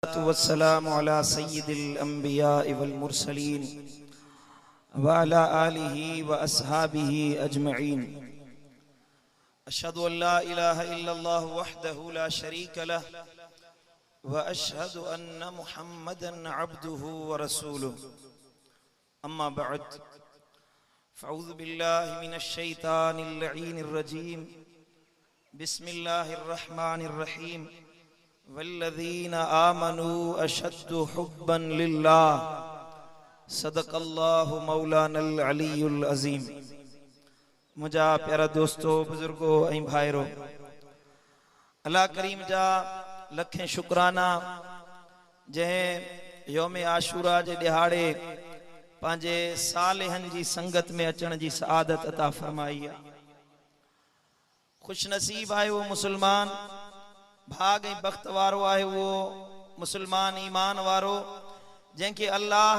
वस्सलामु अला सय्यिदिल अंबिया'i वल मुरसलीन व अला आलिहि व अस्हाबिहि अजमईन। अशहदु अल्ला इलाहा इल्लल्लाह वहदहु ला शरीक लह व अशहदु अन्ना मुहम्मदन अब्दुहु व रसूलुहु। अम्मा बअद फ़अऊज़ु बिल्लाहि मिनश शैतानिर लईनिर रजीम। बिस्मिल्लाहिर रहमानिर रहीम। वल्लज़ीना आमनू अशद्दु हुब्बन लिल्लाह सदक़ल्लाहु मौलानल अलीयुल अज़ीम। मुझा प्यारा दोस्तों, बुजुर्गो ऐं भाइरो, अल्लाह करीम जा लखें शुक्राना जंहिं यौम आशूरा जे ॾिहाड़े पंहिंजे सालिहनि जी संगत में अचण जी सआदत अता फरमाई आहे। खुशनसीब आहे वो मुसलमान, भाग ऐं बख़्त वारो आहे वो मुसलमान ईमान वारो जंहिंखे अल्लाह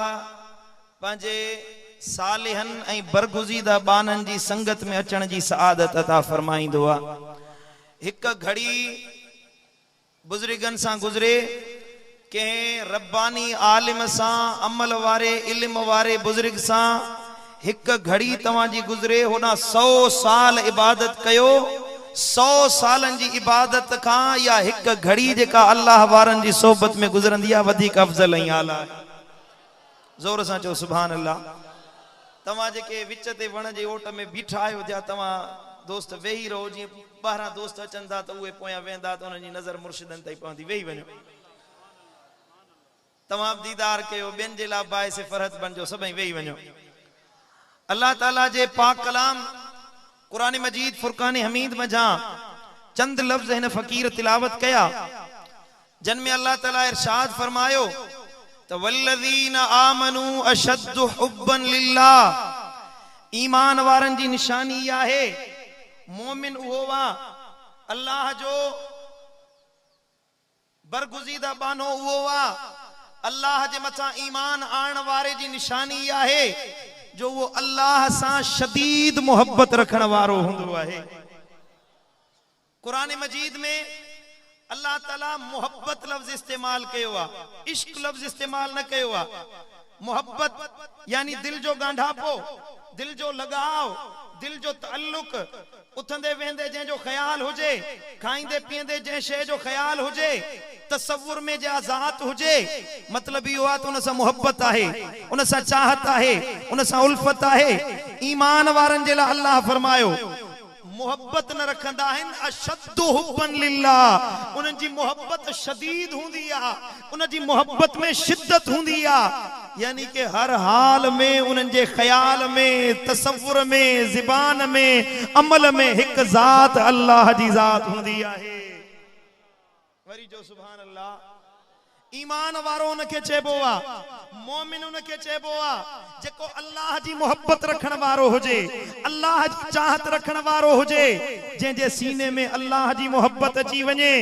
पंहिंजे सालिहन ऐं बरगुज़ीदा बाननि जी संगत में अचण जी सआदत अता फरमाईंदो आहे। हिक घड़ी बुज़ुर्गनि सां गुज़रे, कंहिं रब्बानी आलिम सां, अमल वारे इल्म वारे बुज़ुर्ग सां हिक घड़ी तव्हांजी गुज़रे, होॾां 100 साल इबादत कयो। 100 सालन जी इबादत खां या हिक घड़ी जेका अल्लाह वारनि जी सोबत में गुज़रंदी आहे वधीक अफ़ज़ल ऐं आला आहे। ज़ोर सां चओ सुभान अल्लाह। तव्हां जेके विच ते वण जे ओट में बीठा आहियो, जा तव्हां दोस्त वेही रहो, जीअं ॿाहिरां दोस्त अचनि था त उहे पोयां वेंदा त उन्हनि जी नज़र मुर्शिदनि ताईं पवंदी। वेही वञो, तव्हां दीदार कयो, ॿियनि जे लाइ बाइस फरहत बणिजो, सभई वेही वञो। अल्लाह ताला जे पाक कलाम कुरान मजीद फुरकान हमीद में जा चंद लफ्ज हिन फकीर तिलावत कया, जन में अल्लाह ताला इरशाद फरमायो त वल्लज़ीना आमनू अशद्दु हुब्बन लिल्लाह। ईमान वारन जी निशानी आहे, मोमिन उहो वा अल्लाह जो बरगुज़ीदा बानो उहो वा, अल्लाह जे मथां ईमान आण वारे जी निशानी आहे जो वो अल्लाह सां शदीद मोहब्बत रखण वारो हूंदो आहे। कुरान मजीद में अल्लाह ताला मोहब्बत लफ्ज इस्तेमाल कयो आहे, इश्क लफ्ज इस्तेमाल न कयो आहे। मोहब्बत यानी दिल जो गांढापो, दिल जो लगाव, दिल जो ताल्लुक, उथंदे वेंदे जंहिंजो ख्याल हुजे, खाईंदे पीअंदे जंहिं शइ जो ख्याल हुजे, तसव्वुर में जा ज़ात हुजे, मतलब इहो आहे त उन सां मोहब्बत आहे, उन सां चाहत आहे, उन सां उल्फत आहे। ईमान वारनि जे लाइ अल्लाह फरमायो मोहब्बत न रखंदा आहिनि अशद्दु हुब्बन लिल्लाह। उन्हनि जी मोहब्बत शदीद हूंदी आहे, उन जी मोहब्बत में शिद्दत हूंदी आहे, यानी कि हर हाल में उन्हनि जे ख्याल में, तसव्वुर में, ज़बान में, अमल में हिक ज़ात अल्लाह जी ज़ात हूंदी आहे। वरी जो सुभान अल्लाह। ईमान वारो उनखे चइबो आहे, मोमिन उनखे चइबो आहे जेको अल्लाह जी मोहब्बत रखण वारो हुजे, अल्लाह जी चाहत रखण वारो हुजे, जंहिंजे सीने में अल्लाह जी मोहब्बत अची वञे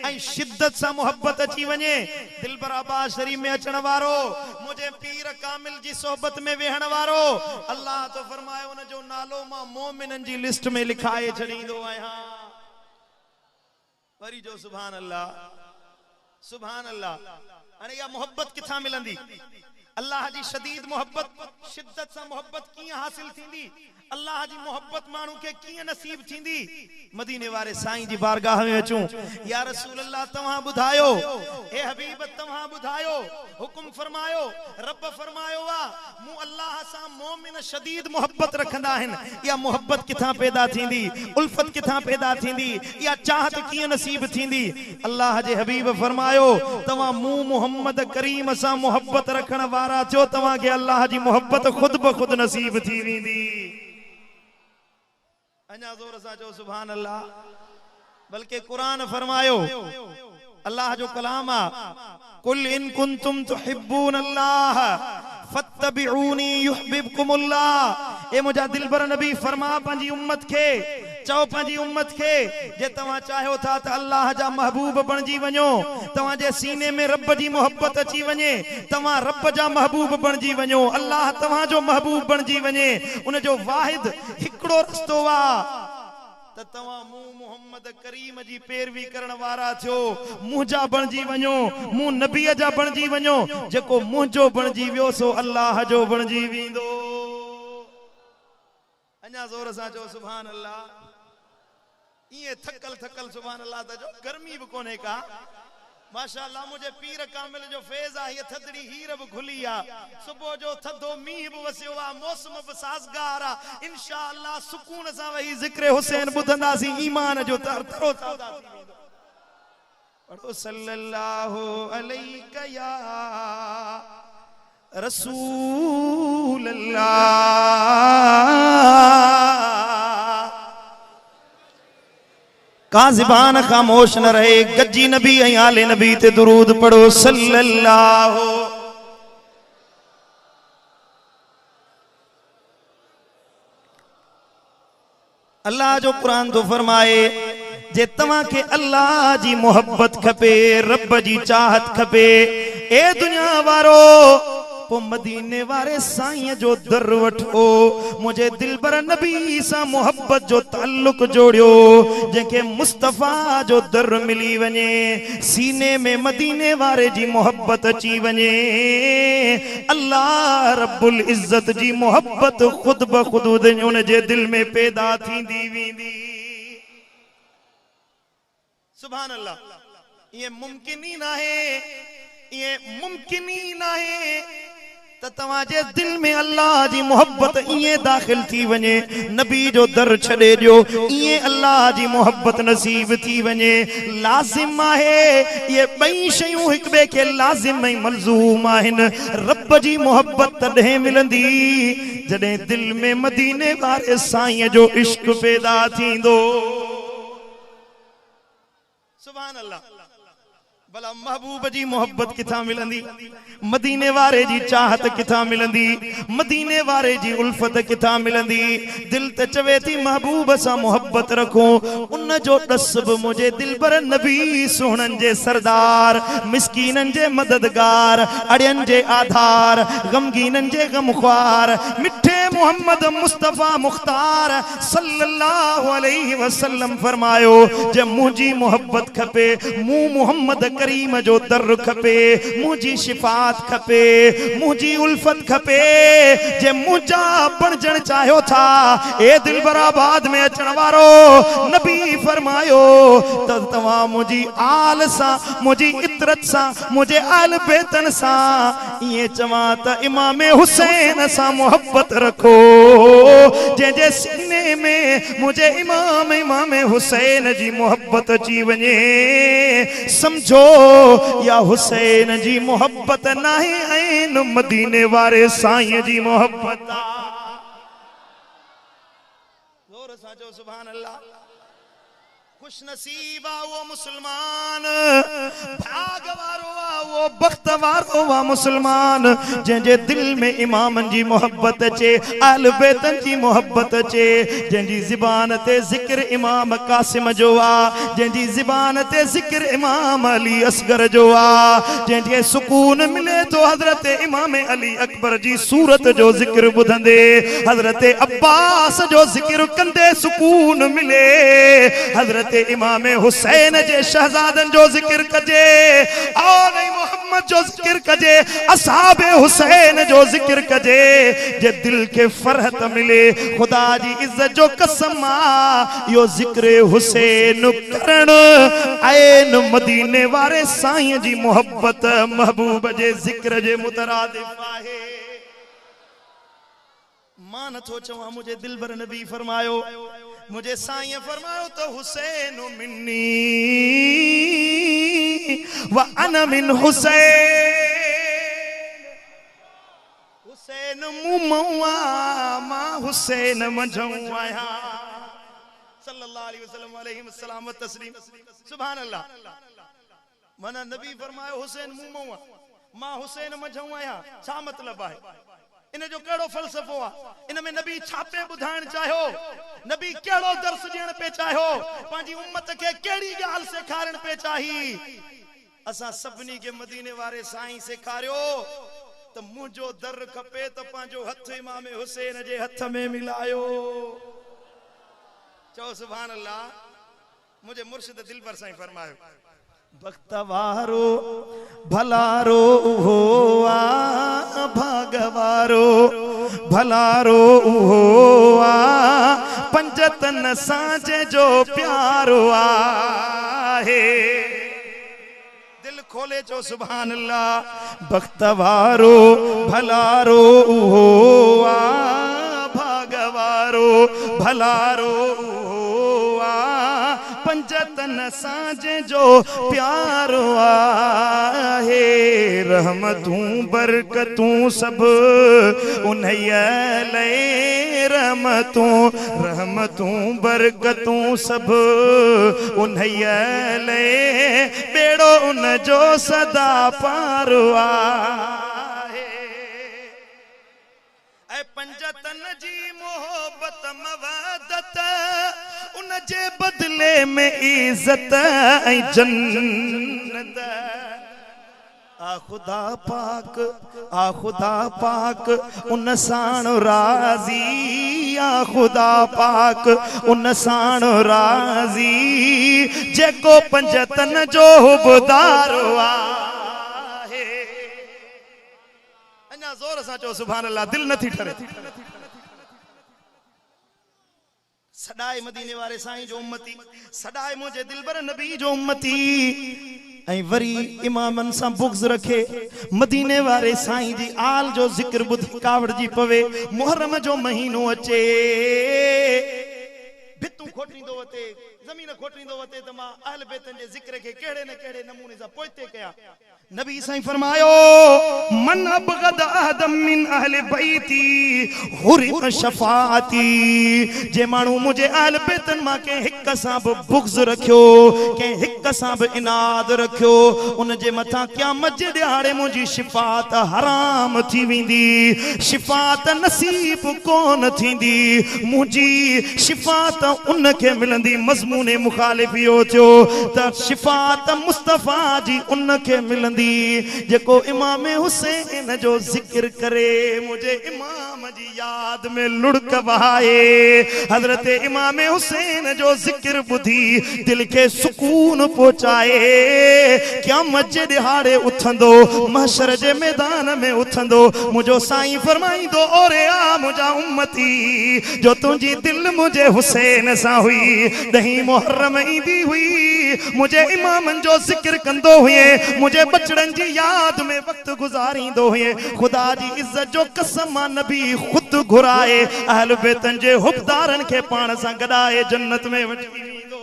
ऐं शिद्दत सां मोहब्बत अची वञे। दिलबर आबाद शरीफ में अचण वारो, मुझे पीर कामिल जी सोबत में वेहण वारो, अल्लाह तो फरमायो उन जो नालो मां मोमिननि जी लिस्ट में लिखाए छॾींदो आहियां। वरी जो सुभान अल्लाह, सुभान अल्लाह। हाणे इहा मोहब्बत किथां मिलंदी? अल्लाह जी शदीद मोहब्बत, शिद्दत सां मोहब्बत कीअं हासिल थींदी? अल्लाह जी मोहब्बत माण्हू खे कीअं नसीब थींदी? मदीने वारे साईं जी बारगाह में अचूं। या रसूल अल्लाह तव्हां ॿुधायो, ए हबीब तव्हां ॿुधायो, हुकुम फरमायो। रब फरमायो आहे मूं अल्लाह सां मोमिन शदीद मोहब्बत रखंदा आहिनि। इहा मोहब्बत किथां पैदा थींदी? उल्फत किथां पैदा थींदी? इहा चाहत कीअं नसीब थींदी? अल्लाह जे हबीब फरमायो तव्हां मूं मोहम्मद करीम सां मोहब्बत रखण वारा थियो, तव्हांखे अल्लाह जी मोहब्बत खुद ब खुद नसीब थी वेंदी। अञा ज़ोर सां चओ सुभान अल्लाह। बल्कि कुरान फरमायो, अल्लाह जो कलाम आहे, कुल इन कुंतुम तुहिब्बून अल्लाह फत्तबिऊनी युहिब्बुकुमुल्लाह। ए मुझा दिलबर नबी फरमा पंहिंजी उम्मत खे, चओ पंहिंजी उम्मत खे, जे तव्हां चाहियो था त अल्लाह जा महबूब बणिजी वञो, तव्हांजे सीने में रब जी मोहब्बत अची वञे, तव्हां रब जा महबूब बणिजी वञो, अल्लाह तव्हांजो महबूब बणिजी वञे, उन जो वाहिद हिकिड़ो रस्तो आहे त त तव्हां मूं मोहम्मद करीम जी पैरवी करण वारा थियो, मुंहिंजा बणजी वञो, मूं नबीअ जा बणजी वञो। जेको मुंहिंजो बणजी वियो सो अल्लाह जो बणजी वेंदो। अञा ज़ोर सां चओ सुभान अल्लाह। ये थकल थकल सुभान अल्लाह था जो गर्मी भी कोने का माशाअल्लाह। मुझे पीर कामिल जो फैज़ आ, ये थदड़ी हीर भी खुली आ, सुबह जो थदो मींह भी वसियो आ, मौसम भी साज़गार आ। इंशाअल्लाह सुकून सां वही ज़िक्र हुसैन ॿुधंदासीं, ईमान जो तरो ताज़ा थी वेंदो। पढ़ो सल्लल्लाहु अलैका या रसूल अल्लाह। का ज़बान खामोश न रहे, गज्जी नबी ऐं आले नबी ते दुरूद पढ़ो सल्लल्लाहु। अल्लाह जो कुरान तो फरमाए, जे तव्हां खे अल्लाह जी मोहब्बत खपे, रब जी चाहत खपे, ए दुनिया वारो, पो मदीने वारे साईं जो दर वठो। मुझे दिलबर नबी सा मोहब्बत जो ताल्लुक जोड़ियो, जेके मुस्तफा जो दर मिली वने, सीने में मदीने वारे जी मोहब्बत अची वने, अल्लाह रब्बुल इज्जत जी मोहब्बत खुद ब खुद उन जे दिल में पैदा थींदी वेंदी। सुभान अल्लाह। ये मुमकिन ही ना है, ये मुमकिन ही ना है त तव्हांजे दिल में अल्लाह जी मोहब्बत इए दाखिल थी वने, नबी जो दर छड़े दियो, इए अल्लाह जी मोहब्बत नसीब थी वने। लाजिम आहे ये बई शयूं हिक बे के लाजिम ऐं मलजूम आहिन। रब जी मोहब्बत तॾहिं मिलंदी जॾहिं दिल में मदीने वारे साईं जो इश्क पैदा थींदो। सुभान अल्लाह। भला महबूब जी मोहब्बत किथां मिलंदी, मदीने वारे जी चाहत किथां मिलंदी, मदीने वारे जी उल्फत किथां मिलंदी। दिल ते चवे थी महबूब सां मोहब्बत रखो, उन जो दसब मुझे दिलबर नबी सुहणन जे सरदार, मिस्कीनन जे मददगार, अड़ियन जे आधार, गमगीनन जे गमख्वार, मिठे मोहम्मद मुस्तफा मुख्तार सल्लल्लाहु अलैहि वसल्लम फरमायो, जे मुझी मोहब्बत खपे, मूं मोहम्मद करीम जो दर खपे, मुझी शिफात खपे, मुझी उल्फत खपे, जे मुझा बणजण चाहो था, ए दिलबराबाद में अचण वारो नबी फरमायो त तव्हां मुझी आल सा, मुझी इतरत सा, मुझे आल बेतन सा ये चवां त इमाम हुसैन सा मोहब्बत रखो, जे जे सीने में मुझे इमाम हुसैन जी मोहब्बत अची वने, समझो या हुसैन जी मोहब्बत नहीं ऐन मदीने वारे साईं जी मोहब्बत। जोर सां चओ सुभान अल्लाह। खुश नसीब आ वो मुसलमान, भाग वारो आ वो बख्त वारो आ मुसलमान, जंहिंजे दिल में इमामन जी मोहब्बत अचे, आल बैतन जी मोहब्बत अचे, जंहिंजी ज़बान ते ज़िक्र इमाम कासिम जो आ, जंहिंजी ज़बान ते ज़िक्र इमाम अली असगर जो आ, जंहिंखे सुकून मिले तो हज़रत इमाम अली अकबर जी सूरत जो ज़िक्र ॿुधंदे, हज़रत अब्बास जो ज़िक्र कंदे सुकून मिले, हज़रत इमाम हुसैन जे शहजादन जो जिक्र कजे, और मोहम्मद जो जिक्र कजे, असहाबे हुसैन जो जिक्र कजे, जे दिल के फरहत मिले। खुदा जी इज्जत जो कसम आ यो जिक्र हुसैन करण ऐन मदीने वारे साईं जी मोहब्बत महबूब जे जिक्र जे मुतरादिफ आहे। मां नथो चवां, मुझे दिलबर नबी फरमायो, मुझे साईं फरमायो तो हुसैन मिन्नी व अना मिन हुसैन, हुसैन मुमवा मां हुसैन मझऊं आया सल्लल्लाहु अलैहि वसल्लम अलैहि वसल्लम व तस्लीम। सुभान अल्लाह। मना नबी फरमायो हुसैन मुमवा मां हुसैन मझऊं आया, छा मतलब आहे? इन जो केड़ो फलसफो आ? इन में नबी छापे बुधाइण चाहो, नबी केड़ो दर्स ॾियण पे चाहो, पंहिंजी उम्मत के केड़ी गाल सेखारण पे चाही? असा सभनी के मदीने वारे साईं सेखारियो त मुझो दर खपे त पंहिंजो हथ इमाम हुसैन जे हथ में मिलायो। चो सुभान अल्लाह। मुझे मुर्शिद दिल पर साईं फरमायो भक्तवारो भलारो हुआ भागवारो भलारो हुआ पंजतन सांझे जो प्यारो आहे। दिल खोले चो सुभान अल्लाह। भक्तवारो भलारो हुआ भागवारो भलारो हुआ पंजतन सांझे जो प्यारो आहे। रहमतूं बरकतूं सब उन्हैया ले रहमतूं बरकतूं सब उन्हैया ले बेड़ो उन जो सदा पारो आहे। ऐ पंजतन जी मोहब्बत मवदत उन जे बदले में इज्जत ऐं जन्नत। आ खुदा पाक उन साण राज़ी आ खुदा पाक उन साण राज़ी जेको पंजतन जो हुबदारो आहे। अञा ज़ोर सां चओ सुभान अल्लाह। दिल नथी ठरे। सदाए मदीने वारे साईं जो उम्मती सदाए मुझे दिलबर नबी जो उम्मती ऐं वरी इमामन सां बुग़्ज़ रखे मदीने वारे साईं जी आल जो ज़िक्र ॿुधी कावड़ जी पवे। मुहर्रम जो महीनो अचे भितूं खोटींदो वते ज़मीन खोटींदो वते त मां अहल बैतन जे ज़िक्र के केड़े न केड़े नमूने सां पोइते कया। नबी साईं फरमायो मन अबगद आदम मिन अहल बैती हुरिम शफाअती। जे मानू मुझे अहल बैतन मां के हिक सां बुग़्ज़ रखियो के हिक सां इनाद रखियो उन जे मथा क़यामत जे ॾियारे मुंहिंजी शिफात हराम थी वेंदी। शिफात नसीब कोन थींदी। मुंहिंजी शिफात उन खे मिलंदी। मज़मून मुखालिफ इहो थियो त शिफात मुस्तफ़ा जी उन खे मिलंदी जेको इमाम हुसैन जो ज़िक्र करे मुझे इमाम जी याद में लुढ़क बहाए। हज़रत इमाम हुसैन जो ज़िक्र ॿुधी दिल खे सुकून पहुचाए। क़यामत जे ॾिहाड़े उथंदो महशर जे मैदान में उथंदो मुझो साईं फरमाईंदो ओरे आ मुझा उम्मती जो तुंहिंजी दिल मुझे हुसैन सां हुई। 10 मुहर्रम ईंदी हुई मुझे इमामन जो ज़िक्र कंदो हुए मुझे बचड़न जी याद में वक्त गुजारींदो हुए। खुदा जी इज्जत जो कसम नबी खुद घुराए अहल बैतन जे हुबदारन के पाण सां गडाए जन्नत में वठी वेंदो।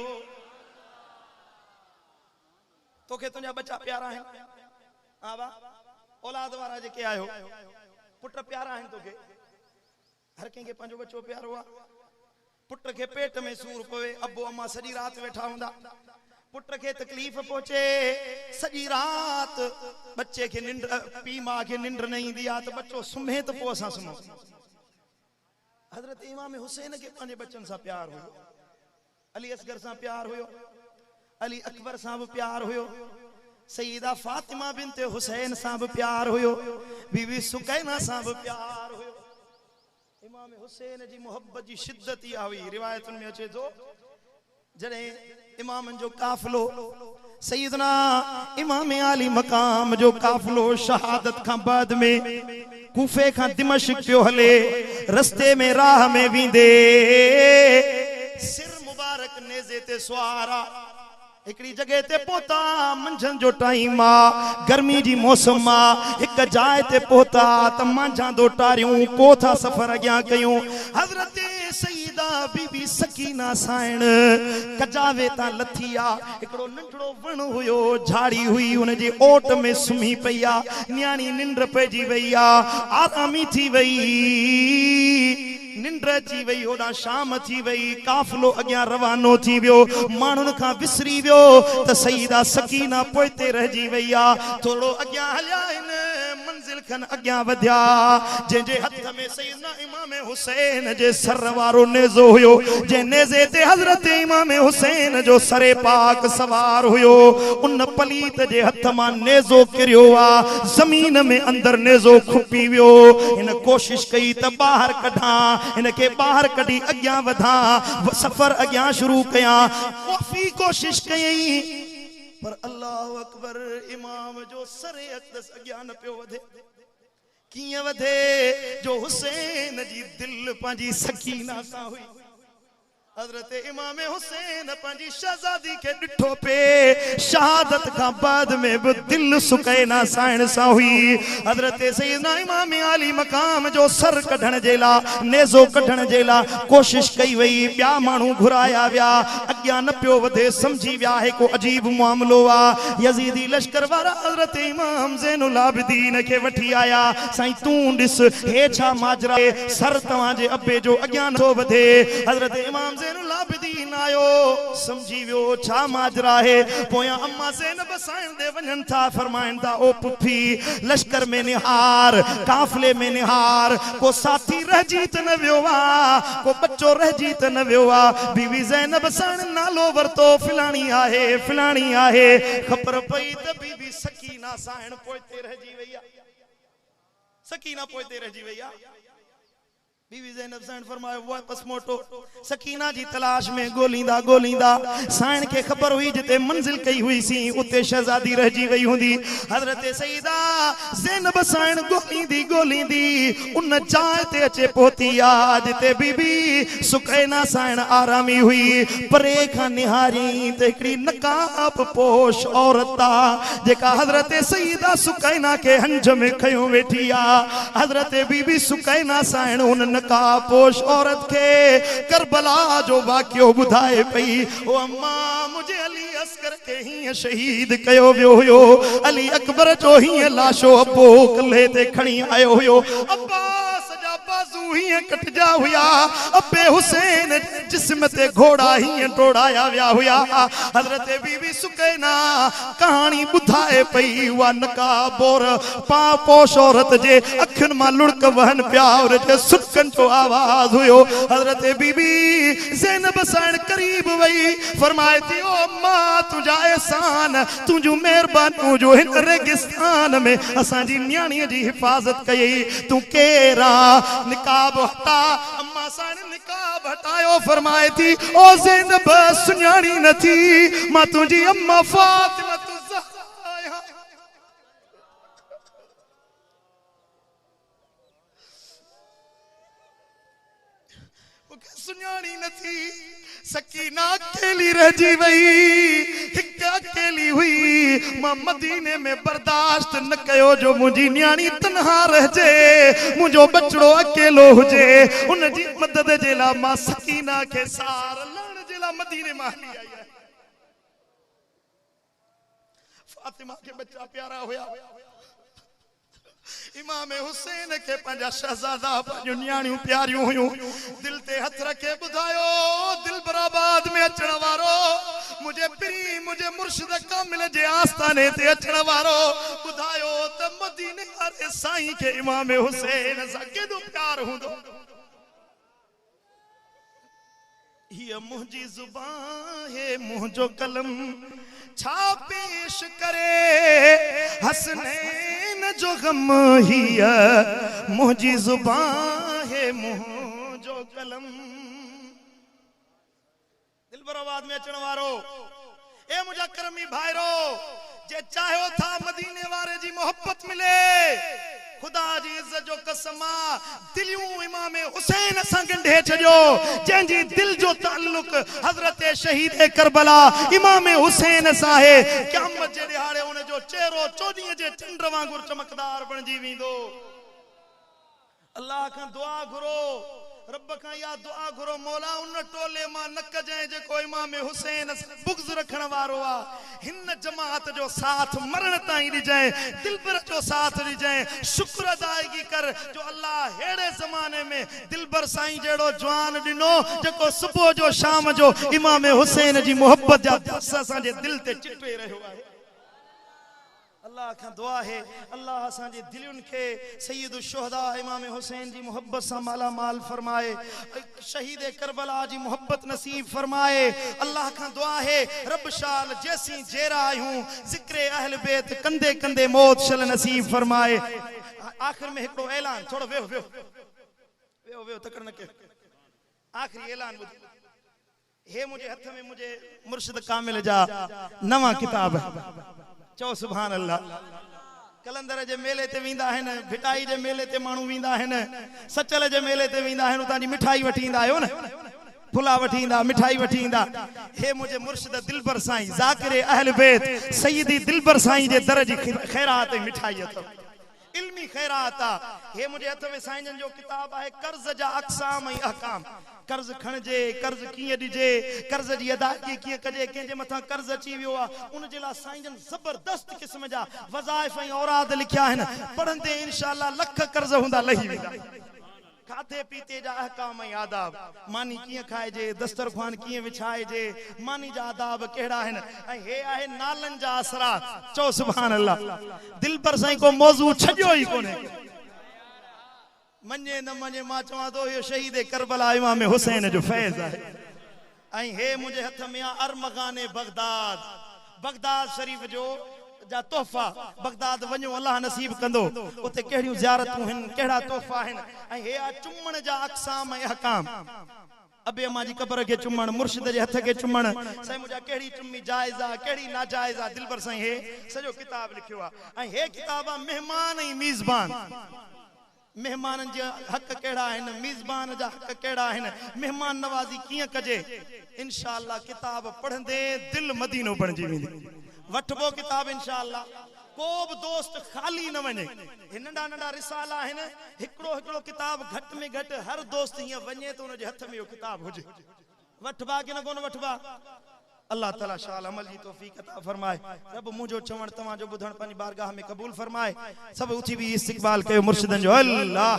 तोखे तुंहिंजा बच्चा प्यारा आहिनि। आवा औलाद वारा जेके आयो पुट प्यारा आहिनि तोखे। हर कंहिंखे पंहिंजो बच्चो प्यारो आहे। पुट के पेट में सूर पवे अबो अम्मा सॼी रात वेठा हूंदा पुट के तकलीफ पहुंचे सॼी रात बच्चे के निंड पी मां के निंड न ईंदी आहे त बच्चो सुम्हे त पोइ असां सुम्हूं। हज़रत इमाम हुसैन के पंहिंजे बच्चन सां प्यार हुयो। अली असगर सां प्यार हुयो। अली अकबर सां भी प्यार हुयो। सईदा फातिमा बिनते हुसैन सां भी प्यार हुयो। बीबी सुकैना सां भी प्यार हुयो। इमाम हुसैन जी मोहब्बत जी शिद्दत इहा हुई। रिवायतुन में अचे थो जड़े इमामन जो काफिलो सैयदना इमाम आली मकाम जो काफिलो शहादत खां बाद में कूफे खां दिमश्क पियो हले। रस्ते में राह में वींदे सिर मुबारक नेज़े ते सुवारा एकड़ी जगह ते पहुता। मंझंदि जो टाइम आ गर्मी जी मौसम आ। एक जाए ते पहुता त मांझा दो टारियूं कोथा सफर अॻियां कयूं। हज़रत सईदा बीबी सकीना साइण कजावे ता लथी आ। हिकिड़ो नंढड़ो वण हुयो झाड़ी हुई उन जे ओट में सुम्ही पई आ। न्याणी निंड पइजी वई आ। आरामी थी वई निंड अची वई। होॾां शाम थी वई। काफ़िलो अॻियां रवानो थी वियो। माण्हुनि खां विसरी वियो त सईदा सकीना पोइते रहिजी वई आ। थोरो अॻियां हलिया आहिनि मंज़िल रखन अग्यां वधिया जंहिंजे हथ में सैयदना इमाम हुसैन जे सर वारो नेज़ो हुयो जे नेज़े ते हज़रत इमाम हुसैन जो सरे पाक सवार हुयो उन पलीत जे हथ मां नेज़ो किरियो आ ज़मीन में अंदर नेज़ो खुपी वियो इन कोशिश कई त बाहर कढां इनके बाहर कढी अग्यां वधां सफर अग्यां शुरू कयां काफ़ी कोशिश कई पर अल्लाह अकबर इमाम जो सरे अक़दस अग्यां न पियो वधे कियां वधे जो हुसैन जी दिल पंहिंजी सकीना सां हुई हजरत इमाम हुसैन पंहिंजी शहजादी के ॾिठो पे शहादत का बाद में भी दिल सुकैना साइण सां हुई हजरत सैयदना इमाम आली मकाम जो सर कढण जे ला नेज़ो कढण जे ला कोशिश कई वई ॿिया माण्हू घुराया विया अग्यां न पियो वधे समझी विया है को अजीब मामलो आ यजीदी लश्कर वारा हजरत इमाम ज़ैनुल आबिदीन के वठी आया साईं तूं ॾिस हे छा माजरा सर तव्हांजे अब्बे जो अग्यां नथो वधे हजरत इमाम ज़ैनुल आबिदीन आयो समझी वियो छा माजरा है पोयां अम्मा ज़ैनब साईं दे वञन था फरमाइन था ओ पुफी लश्कर में निहार काफिले में निहार को साथी रहजी त न वियो आ को बच्चो रहजी त न वियो आ बीवी ज़ैनब साईं नालो वरतो फिलाणी आहे खबर पई त बीवी सकीना साईं पोइते रहजी वई आ सकीना पोइते रहजी वई आ बीवी ज़ैनब साईं फरमायो वापस मोटो सकीना जी तलाश में गोलींदा साईं के खबर हुई जिते मंजिल कई हुई सी उते शहजादी रहजी वई हुंदी हजरत सईदा ज़ैनब साईं गोलींदी उन चाह ते अचे पहुती आ जिते बीबी सुकैना साईं आरामी हुई परे खां निहारी ते हिकड़ी नकाब पोश औरत आ जेका हजरत सईदा सुकैना के हंज में खयो वेठी आ हजरत बीबी सुकैना साईं उन नकाबपोश औरत के करबला जो वाक़ियो बुधाए पई ओ अम्मा मुझे अली अस्कर के ही शहीद कयो वियो हुयो अली अकबर जो ही लाशो अब्बो कल्हे ते खणी आयो हुयो अब्बास जा बाजू ही कटजा हुया अब्बे हुसैन जिस्म ते घोड़ा ही डोड़ाया विया हुया हजरत बीबी सुकैना कहानी बुधाए पई वा नकाबोर पापोश औरत जे अखन मां लुड़क वहन पिया और जे सुकन जो आवाज हुयो हजरत बीबी ज़ैनब साईं करीब वई फरमाए थी ओ मां तुझा एहसान तुझू मेहरबानी जो हिन रेगिस्तान में असा जी न्याणी जी हिफाजत कई तू केरा निकाब हटा अम्मा साईं निकाब हटायो फरमाए थी ओ ज़ैनब सुन्याणी न थी मां तुझी अम्मा फातिमा तू सुन्याणी न थी सकीना अकेली रहजी वई हिक अकेली हुई मां मदीने में बर्दाश्त न कयो जो मुंहिंजी न्याणी तन्हा रहजे मुंहिंजो बचड़ो अकेलो हुजे उन जी मदद जे ला मां सकीना के सार लण जे ला मदीने में हली आई है फातिमा के बच्चा प्यारा होया इमाम हुसैन के पंजा शहजादा पंजो न्याणियों प्यारियों हुयूं दिल ते हथ रखे बुधायो दिल बराबाद में अचण वारो मुझे पीरी मुझे मुर्शिद कामिल जे आस्थाने ते अचण वारो बुधायो त मदीने वारे साईं के इमाम हुसैन सा केडो प्यार हुंदो ये मुंहिंजी ज़ुबान है मुंहिंजो कलम छा पेश करे हसनैन जो गम हिया मुंहिंजी ज़ुबान है मुंहिंजो कलम दिल बराबाद में अचण वारो ए मुंहिंजा करमी भाइरो जे चाहियो था मदीने वारे जी मोहब्बत मिले खुदा जी इज्जत जो कसम दिलियों इमाम हुसैन सां ॻंढे छॾियो जंहिंजी दिल जो ताल्लुक हज़रत शहीद करबला इमाम हुसैन सां आहे क़यामत जे ॾिहाड़े उन जो चेहरो चोॾीअ जे चंड वांगुरु चमकदार बणिजी वेंदो अल्लाह खां दुआ घुरो रब का या दुआ घुरो मौला उन टोले मां न कजे जेको इमाम हुसैन बुग़्ज़ रखण वारो आ हिन जमात जो साथ मरण ताईं ॾिजाए दिलबर जो साथ ॾिजाए शुक्र अदायगी कर जो अल्लाह हेड़े ज़माने में दिलबर साईं जेड़ो जवान ॾिनो जेको सुबुह जो शाम जो इमाम हुसैन जी मोहब्बत जा दर्स असांजे दिल ते चिटे रहियो आहे अल्लाह खां दुआ है अल्लाह असांजे दिलुनि खे सैयदुल शुहदा इमाम हुसैन जी मोहब्बत सां माला माल फरमाए, शहीद करबला जी मोहब्बत नसीब फरमाए। अल्लाह खां दुआ है रब शाल जैसी जेरा आयूं जिक्र अहल बैत कंदे कंदे मौत शल नसीब फरमाए। आखिर में हिकड़ो ऐलान, थोड़ो वेहो वेहो वेहो वेहो तकड़ न के, आखिरी ऐलान हे मुझे हथ में मुझे मुर्शिद कामिल जा नवा किताब चो सुभान अल्लाह। कलंदर जे मेले ते वींदा आहिनि, भिटाई जे मेले ते माण्हू वींदा आहिनि, सचल जे मेले ते वींदा आहिनि, उतां जी मिठाई वठी ईंदा आहियो न, फुला वठी ईंदा, मिठाई वठी ईंदा। हे मुझे मुर्शिद दिलबर साईं ज़ाकिर अहल बैत सैयदी दिलबर साईं जे दर जी खैरात ऐं मिठाई अथव, इल्मी खैरात आ। हे मुझे हथ में साईं जन जो किताब है कर्ज जा अक़साम ऐं अहकाम। कर्ज खणजे, कर्ज कीअं ॾिजे, कर्ज जी अदायगी कीअं कजे, कंहिंजे मथां कर्ज अची वियो आहे उन जे लाइ साईं जन ज़बरदस्त क़िस्म जा वज़ाइफ़ ऐं औराद लिखिया आहिनि। पढ़ंदे इंशाअल्लाह लख कर्ज हूंदा लही वेंदा। खाधे पीते जा अहकाम ऐं आदाब, मानी कीअं खाइजे, दस्तरख़्वान कीअं विछाइजे, मानी जा आदाब कहिड़ा आहिनि, ऐं हे आहे नालनि जा असरात। चओ सुभान अल्लाह। दिलबर साईं को मौज़ू छॾियो ई कोन्हे, मञे न मञे मां चवां थो इहो शहीद करबला इमाम हुसैन जो फैज़ आहे। ऐं हे मुंहिंजे हथ में आहे अरमग़ान बगदाद, बगदाद शरीफ़ जो जा तोहफ़ा। बगदाद वञो अल्लाह नसीब कंदो, उते कहिड़ियूं ज़ियारतूं आहिनि, कहिड़ा तोहफ़ा आहिनि। ऐं हे आहे चुमण जा अक़साम ऐं अहकाम। अबे अम्मा जी कबर के चुमण, मुर्शिद जे हथ के चुमण, साईं मुझा केड़ी चुम्मी जायज़ आ केड़ी नाजायज़ आ, दिलबर साईं हे सजो किताब लिखियो आ। ऐं हे किताब आ मेहमान ऐं मीज़बान, मेहमानन जे हक केड़ा आहिनि, मीज़बान जा हक केड़ा आहिनि, मेहमान नवाज़ी कीअं कजे। इंशाअल्लाह किताब पढ़ंदे दिल मदीनो बणजी वेंदी। वठबो किताब इंशाअल्लाह, को भी दोस्त खाली न वने। नंढा नंढा रिसाला आहिनि, हिकड़ो हिकड़ो किताब घट में घट हर दोस्त हीअं वञे तो उनजे हथ में इहो किताब हुजे। वठबा कि न कोन वठबा? अल्लाह ताला शाल अमल जी तौफीक अता फरमाए। रब मुझो चवण तवां जो ॿुधण पंहिंजी बारगाह में क़बूल फरमाए। सब उथी भी इस्तिक़बाल कयो मुर्शिदन जो। अल्लाह